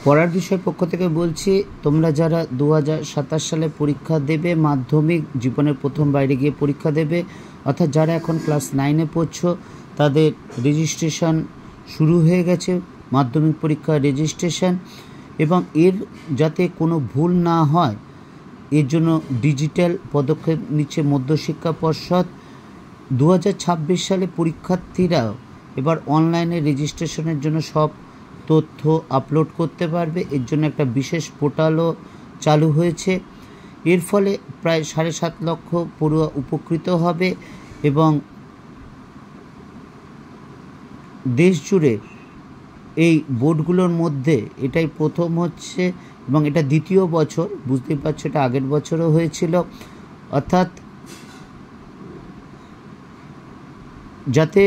পড়ার বিষয় পক্ষ থেকে বলছি, তোমরা যারা 2027 সালে পরীক্ষা দেবে, মাধ্যমিক জীবনের প্রথম বাইরে গিয়ে পরীক্ষা দেবে, অর্থাৎ যারা এখন ক্লাস 9-এ পড়ছো, তাদের রেজিস্ট্রেশন শুরু হয়ে গেছে, মাধ্যমিক পরীক্ষার রেজিস্ট্রেশন। এবং এর যাতে কোনো ভুল না হয় এর জন্য ডিজিটাল পদক্ষেপ নিচ্ছে মধ্যশিক্ষা পর্ষদ। 2026 সালে পরীক্ষার্থীরা এবার অনলাইনে রেজিস্ট্রেশনের জন্য সব তথ্য আপলোড করতে পারবে। এর জন্য একটা বিশেষ পোর্টালও চালু হয়েছে। এর ফলে প্রায় 7.5 লক্ষ পড়ুয়া উপকৃত হবে এবং দেশ জুড়ে এই বোর্ডগুলোর মধ্যে এটাই প্রথম হচ্ছে এবং এটা দ্বিতীয় বছর। বুঝতেই পারছো, এটা আগের বছরও হয়েছিল। অর্থাৎ যাতে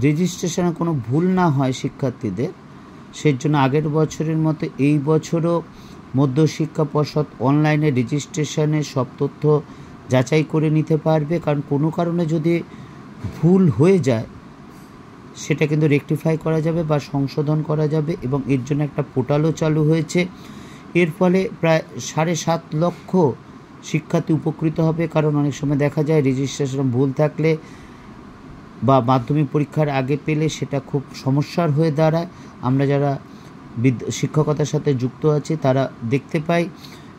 রেজিস্ট্রেশনে কোনো ভুল না হয় শিক্ষার্থীদের, সেই জন্য আগের বছরের মতো এই বছরও মধ্যশিক্ষা পর্ষদ অনলাইনে রেজিস্ট্রেশনের সব তথ্য যাচাই করে নিতে পারবে। কারণ কোনো কারণে যদি ভুল হয়ে যায় সেটা কিন্তু রেকটিফাই করা যাবে বা সংশোধন করা যাবে এবং এর জন্য একটা পোর্টালও চালু হয়েছে। এর ফলে প্রায় 7.5 লক্ষ শিক্ষার্থী উপকৃত হবে। কারণ অনেক সময় দেখা যায় রেজিস্ট্রেশন ভুল থাকলে বা মাধ্যমিক পরীক্ষার আগে পেলে সেটা খুব সমস্যার হয়ে দাঁড়ায়। আমরা যারা শিক্ষকতার সাথে যুক্ত আছি তারা দেখতে পাই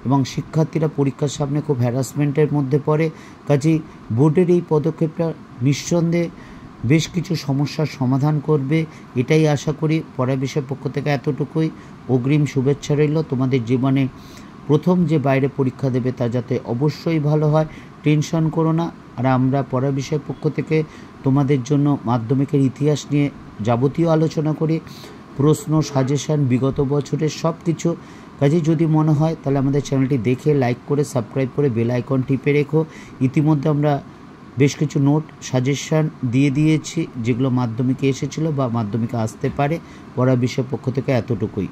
এবং শিক্ষার্থীরা পরীক্ষার সামনে খুব হ্যারাসমেন্টের মধ্যে পড়ে। কাজেই বোর্ডের এই পদক্ষেপটা নিঃসন্দেহে বেশ কিছু সমস্যার সমাধান করবে, এটাই আশা করি। পড়া বিষয়ের পক্ষ থেকে এতটুকুই। অগ্রিম শুভেচ্ছা রইল। তোমাদের জীবনে প্রথম যে বাইরে পরীক্ষা দেবে তা যাতে অবশ্যই ভালো হয়, টেনশন করো না। আর আমরা পড়া বিষয়ের পক্ষ থেকে তোমাদের জন্য মাধ্যমিকের ইতিহাস নিয়ে যাবতীয় আলোচনা করি, প্রশ্ন, সাজেশান, বিগত বছরের সব কিছু। কাজেই যদি মনে হয় তাহলে আমাদের চ্যানেলটি দেখে লাইক করে সাবস্ক্রাইব করে বেল আইকন টিপে রেখো। ইতিমধ্যে আমরা বেশ কিছু নোট সাজেশান দিয়ে দিয়েছি যেগুলো মাধ্যমিকে এসেছিলো বা মাধ্যমিকে আসতে পারে। পড়া বিষয়ের পক্ষ থেকে এতটুকুই।